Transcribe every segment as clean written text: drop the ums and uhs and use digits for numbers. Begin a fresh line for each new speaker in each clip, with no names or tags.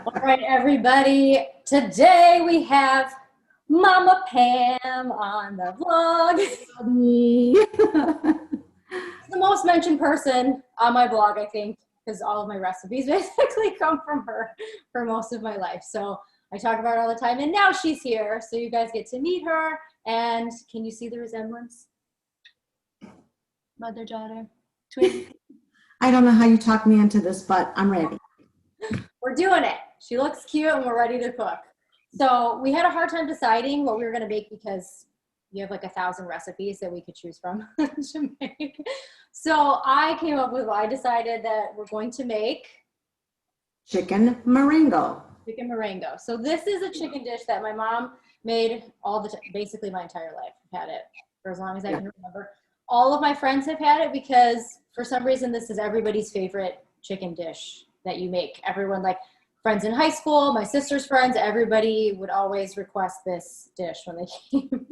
All right, everybody. Today we have Mama Pam on the vlog. The most mentioned person on my blog, I think, because all of my recipes basically come from her for most of my life. So I talk about her all the time, and now she's here, so you guys get to meet her. And can you see the resemblance? Mother, daughter, twin.
I don't know how you talk me into this, but I'm ready.
We're doing it. She looks cute and we're ready to cook. So we had a hard time deciding what we were going to make because you have like 1,000 recipes that we could choose from to make. So I came up with, I decided that we're going to make
Chicken Morango.
Chicken Morango. So this is a chicken dish that my mom made basically my entire life. I've had it for as long as I can remember. All of my friends have had it because for some reason this is everybody's favorite chicken dish that you make. Everyone, like friends in high school, my sister's friends, everybody would always request this dish when they came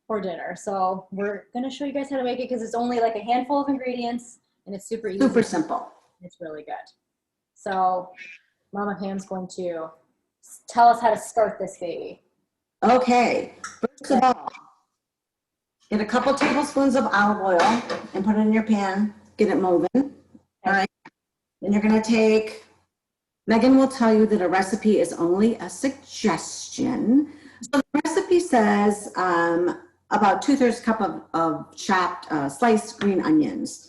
for dinner. So we're gonna show you guys how to make it because it's only like a handful of ingredients and it's super easy.
Super simple.
It's really good. So Mama Pam's going to tell us how to start this baby.
Okay, first of all, get a couple tablespoons of olive oil and put it in your pan, get it moving. All right. Then you're going to take, Megan will tell you that a recipe is only a suggestion. So the recipe says about 2/3 cup of chopped sliced green onions.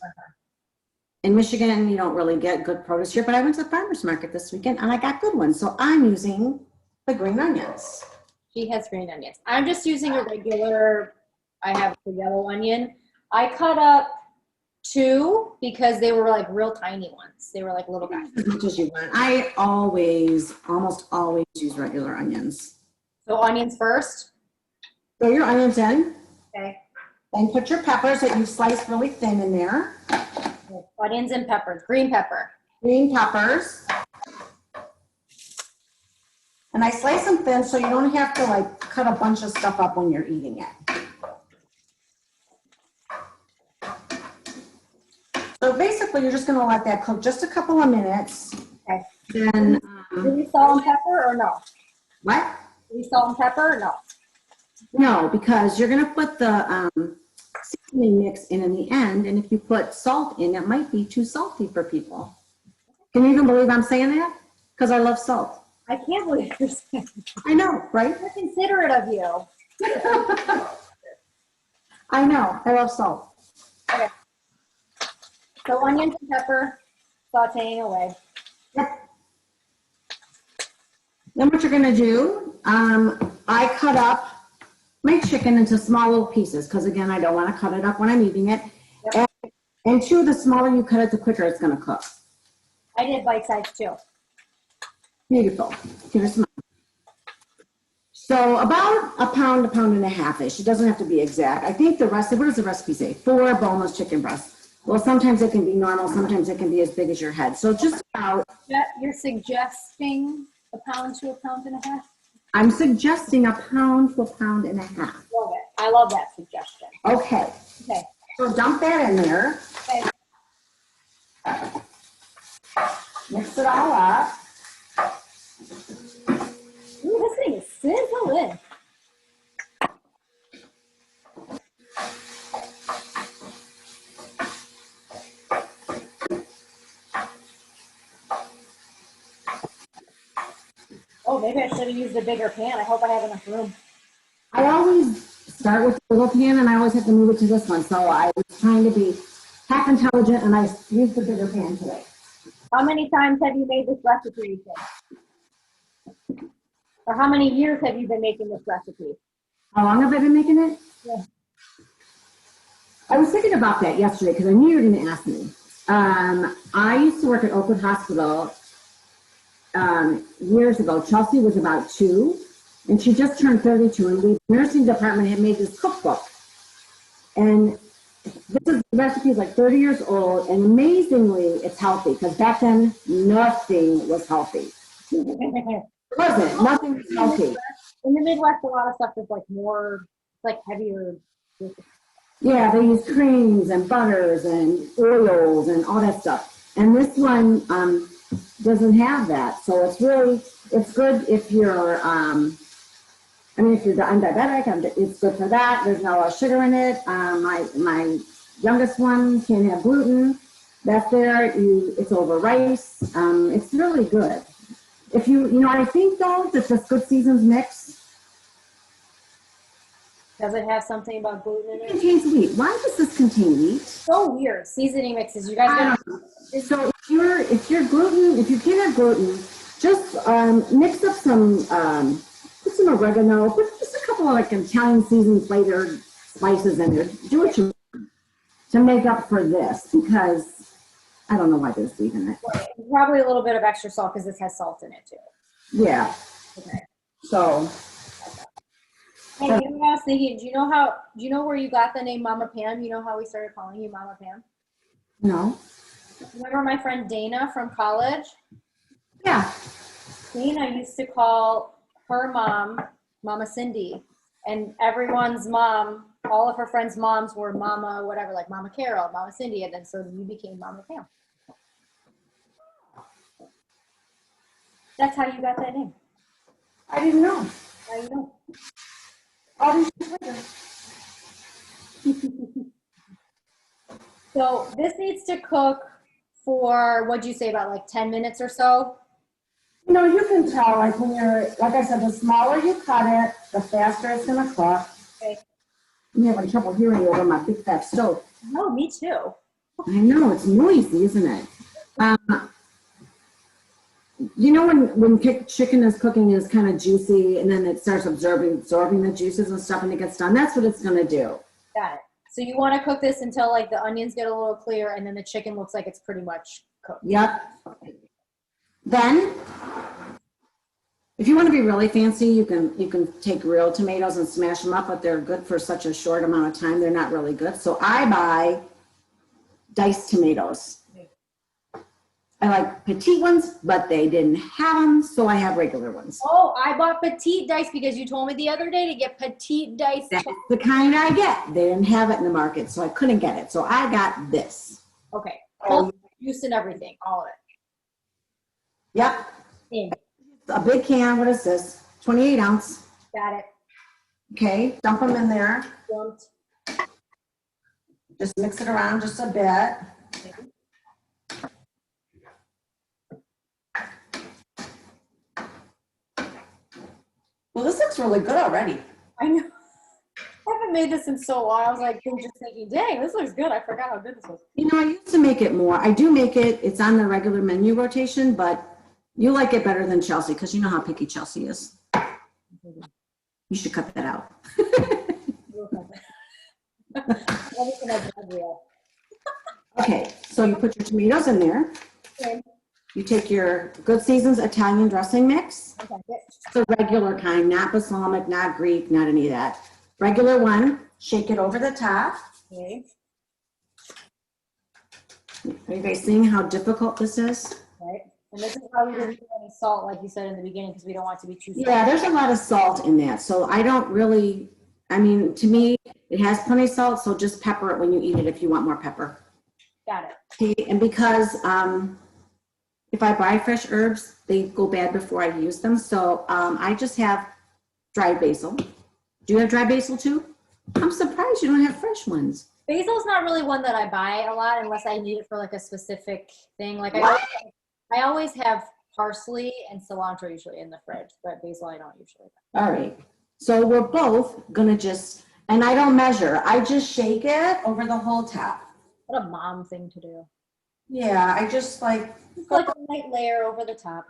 In Michigan, you don't really get good produce here, but I went to the farmer's market this weekend and I got good ones. So I'm using the green onions.
She has green onions. I'm just using a regular, I have the yellow onion. I cut up 2 because they were like real tiny ones. They were like little guys.
As much as you want. I almost always use regular onions.
So onions first?
Throw your onions in.
Okay.
Then put your peppers that you sliced really thin in there.
Onions and peppers. Green pepper.
Green peppers. And I slice them thin so you don't have to like cut a bunch of stuff up when you're eating it. So basically, you're just going to let that cook just a couple of minutes.
Okay.
Then,
do we salt and pepper or no?
What?
Do we salt and pepper or no?
No, because you're going to put the seasoning mix in the end, and if you put salt in, it might be too salty for people. Can you even believe I'm saying that? Because I love salt.
I can't believe you're saying that.
I know, right?
That's considerate of you.
I know. I love salt.
Okay. So onions and pepper, sauteing away.
Yep. Then what you're going to do, I cut up my chicken into small little pieces because, again, I don't want to cut it up when I'm eating it. Yep. And 2, the smaller you cut it, the quicker it's going to cook.
I did bite size too.
Beautiful. Here's mine. So about a pound and a half-ish. It doesn't have to be exact. I think the recipe, what does the recipe say? 4 boneless chicken breasts. Well, sometimes it can be normal. Sometimes it can be as big as your head. So just about.
You're suggesting a pound to a pound and a half?
I'm suggesting a pound to a pound and a half.
Love it. I love that suggestion.
Okay.
Okay.
So dump that in there.
Okay.
Mix it all up.
Ooh, this thing is sizzling. Oh, maybe I should have used a bigger pan. I hope I have enough room.
I always start with the little pan and I always have to move it to this one. So I was trying to be half intelligent and I used the bigger pan today.
How many times have you made this recipe? Or how many years have you been making this recipe?
How long have I been making it?
Yeah.
I was thinking about that yesterday because I knew you were going to ask me. I used to work at Oakwood Hospital years ago. Chelsea was about 2, and she just turned 32, and the nursing department had made this cookbook. And the recipe is like 30 years old, and amazingly, it's healthy, because back then, nothing was healthy. It wasn't. Nothing was healthy.
In the Midwest, a lot of stuff is like more, like heavier.
Yeah, they use creams and butters and oils and all that stuff. And this one, doesn't have that. So it's really, it's good if you're, if you're, I'm diabetic, it's good for that. There's not a lot of sugar in it. My youngest one can't have gluten. That's there. It's over rice. It's really good. If I think though that this Good Seasons mix
Does it have something about gluten in it?
contains wheat. Why does this contain wheat?
So weird. Seasoning mixes. You guys
I
got
don't know. So if you can't have gluten, just mix up some, put some oregano, put just a couple of like Italian seasoned flavored spices in there. Do what you want to make up for this, because I don't know why there's wheat in it.
probably a little bit of extra salt because this has salt in it too.
Yeah.
Okay.
So.
Hey, you know what I was thinking? Do you know where you got the name Mama Pam? You know how we started calling you Mama Pam?
No.
Remember my friend Dana from college?
Yeah.
Dana used to call her mom Mama Cindy, and everyone's mom, all of her friends' moms were Mama whatever, like Mama Carol, Mama Cindy, and then so you became Mama Pam. That's how you got that name.
I didn't know.
Now you know.
All these years later.
So this needs to cook for, what'd you say, about like 10 minutes or so?
You can tell, like when like I said, the smaller you cut it, the faster it's gonna cook.
Okay.
I'm having trouble hearing you over my big fat stove.
No, me too.
I know, it's noisy, isn't it? When chicken is cooking is kind of juicy, and then it starts absorbing the juices and stuff, and it gets done. That's what it's gonna do.
Got it. So you want to cook this until like the onions get a little clear, and then the chicken looks like it's pretty much cooked.
Yep. Then, if you want to be really fancy, you can take real tomatoes and smash them up, but they're good for such a short amount of time. They're not really good. So I buy diced tomatoes. I like petite ones, but they didn't have them, so I have regular ones.
Oh, I bought petite dice because you told me the other day to get petite dice.
That's the kind I get. They didn't have it in the market, so I couldn't get it. So I got this.
Okay. Full juice and everything, all of it.
Yep.
In.
A big can. What is this? 28 ounce.
Got it.
Okay. Dump them in there.
Dumped.
Just mix it around just a bit.
Okay.
Well, this looks really good already.
I know. I haven't made this in so long. I was like, just thinking, dang, this looks good. I forgot how good this was.
I used to make it more. I do make it. It's on the regular menu rotation, but you like it better than Chelsea because you know how picky Chelsea is. You should cut that out. Okay, so you put your tomatoes in there.
Okay.
You take your Good Seasons Italian dressing mix.
Okay.
The regular kind, not balsamic, not Greek, not any of that. Regular one, shake it over the top.
Okay.
Are you guys seeing how difficult this is?
Right. And this is how we didn't put any salt, like you said in the beginning, because we don't want it to be too salty.
Yeah, there's a lot of salt in that. So I don't really, to me, it has plenty of salt, so just pepper it when you eat it if you want more pepper.
Got it.
Okay, and because if I buy fresh herbs, they go bad before I use them. So I just have dried basil. Do you have dried basil too? I'm surprised you don't have fresh ones.
Basil's not really one that I buy a lot unless I need it for like a specific thing. Like I always have parsley and cilantro usually in the fridge, but basil I don't usually buy.
All right. So we're both gonna and I don't measure. I just shake it over the whole top.
What a mom thing to do.
Yeah, I just like
a light layer over the top.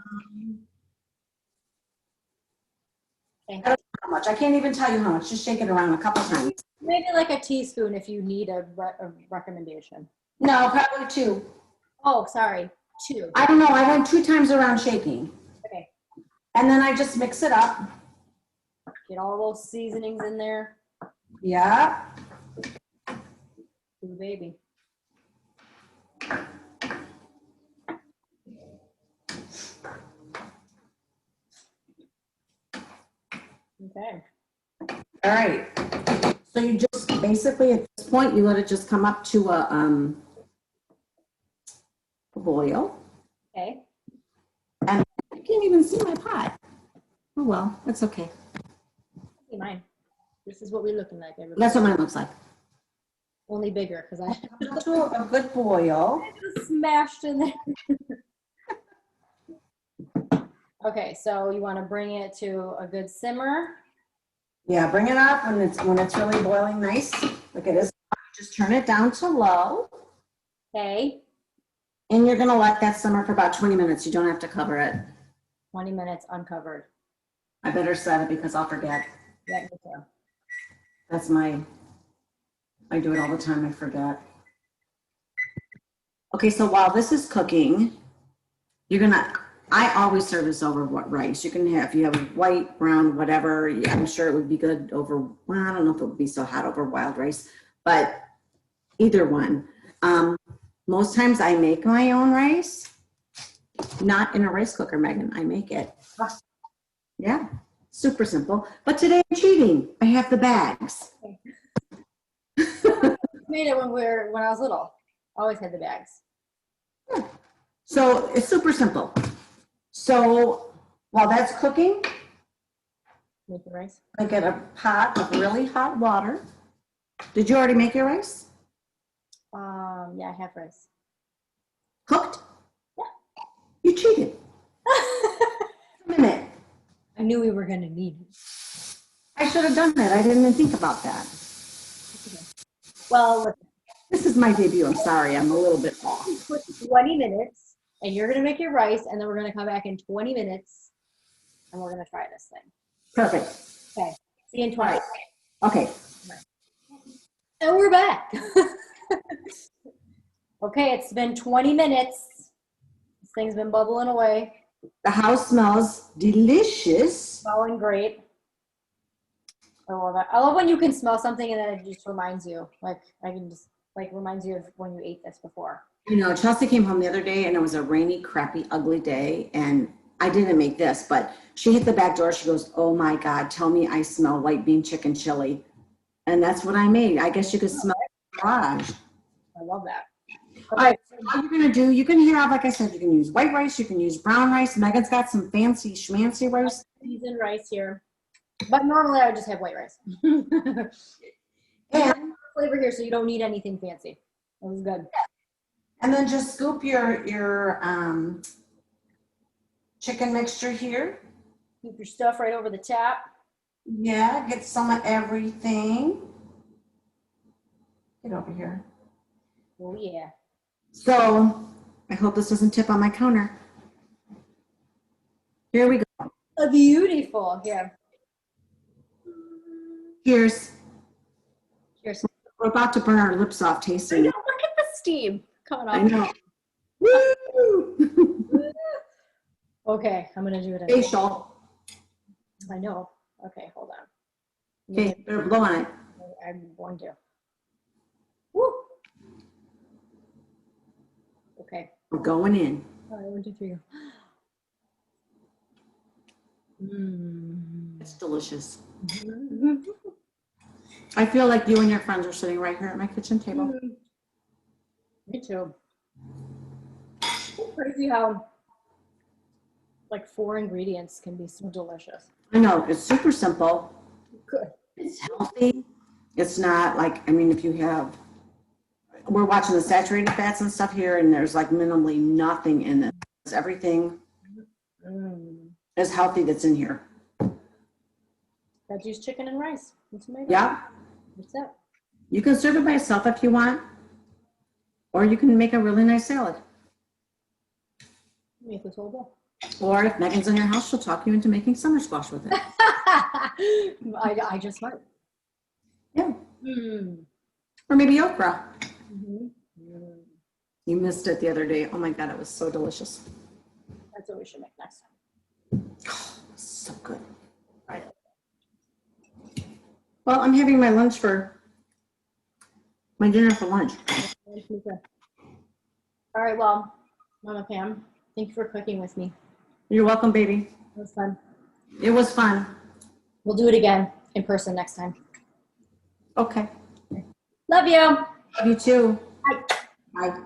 Okay.
I don't know how much. I can't even tell you how much. Just shake it around a couple times.
Maybe like a teaspoon if you need a recommendation.
No, probably 2.
Oh, sorry, 2.
I don't know. I went 2 times around shaking.
Okay.
And then I just mix it up.
Get all those seasonings in there.
Yeah.
Ooh, baby. Okay.
All right. So you just basically at this point you let it just come up to a boil.
Okay.
can't even see my pot. Oh, well, that's okay.
See mine. This is what we're looking like, everybody.
That's what mine looks like.
Only bigger because I
To a good boil.
just smashed in there. Okay, so you want to bring it to a good simmer.
Yeah, bring it up when it's really boiling nice, like it is. Just turn it down to low.
Okay,
And you're gonna let that simmer for about 20 minutes. You don't have to cover it.
20 minutes uncovered.
I better set it because I'll forget.
Yeah, me too.
That's I do it all the time, I forget. Okay, so while this is cooking, I always serve this over rice. You can have, if you have white, brown, whatever, yeah, I'm sure it would be good over, well, I don't know if it would be so hot over wild rice, but either one. Most times I make my own rice, not in a rice cooker, Megan, I make it. Yeah, super simple. But today I'm cheating. I have the bags.
Made it when I was little. Always had the bags.
Yeah. So it's super simple. So while that's cooking,
Make the rice.
I get a pot of really hot water. Did you already make your rice?
Yeah, I have rice.
Cooked?
Yeah.
You cheated. A minute.
I knew we were gonna need it.
I should have done that. I didn't even think about that.
Well, listen,
This is my debut. I'm sorry. I'm a little bit off.
put 20 minutes, and you're gonna make your rice, and then we're gonna come back in 20 minutes, and we're gonna try this thing.
Perfect.
Okay. See you in 20.
Okay.
And we're back. Okay, it's been 20 minutes. This thing's been bubbling away.
The house smells delicious.
Smelling great. I love it. I love when you can smell something and then it just reminds you. Like, I can just, like, reminds you of when you ate this before.
You know, Chelsea came home the other day and it was a rainy, crappy, ugly day. And I didn't make this, but she hit the back door. She goes, oh my God, tell me I smell white bean chicken chili. And that's what I made. I guess you could smell it in the garage.
I love that.
All right, so what you're gonna do, you can have, like I said, you can use white rice, you can use brown rice. Megan's got some fancy schmancy rice.
Seasoned rice here. But normally I would just have white rice.
And
Flavor here, so you don't need anything fancy. That was good.
And then just scoop your chicken mixture here.
Keep your stuff right over the top.
Yeah, get some of everything. Get over here.
Oh yeah.
So I hope this doesn't tip on my counter. Here we go.
Beautiful. Here.
Cheers.
Cheers.
We're about to burn our lips off
I
tasting
know,
it.
look at the steam coming off.
I know. Woo!
Okay, I'm gonna do it.
Facial.
I know. Okay, hold on.
Okay, better blow on it.
I'm going to. Woo. Okay.
We're going in.
All right, 1, 2, 3, go. Mm.
It's delicious. I feel like you and your friends are sitting right here at my kitchen table.
Me too. It's crazy how like 4 ingredients can be so delicious.
I know, it's super simple.
Good.
It's healthy. It's not like, I mean, if you have, we're watching the saturated fats and stuff here, and there's like minimally nothing in it. It's everything is healthy that's in here.
Veggies, chicken, and rice. That's amazing.
Yeah.
That's it.
You can serve it by itself if you want, or you can make a really nice salad.
Make this whole bowl.
Or if Megan's in your house, she'll talk you into making summer squash with it.
I just might.
Yeah.
Mm.
Or maybe okra.
Mm-hmm.
You missed it the other day. Oh my God, it was so delicious.
That's what we should make next time.
Oh, so good.
Right.
Well, I'm having my dinner for lunch.
All right, well, Mama Pam, thank you for cooking with me.
You're welcome, baby.
It was fun.
It was fun.
We'll do it again in person next time.
Okay.
Love you.
Love you too.
Bye.
Bye.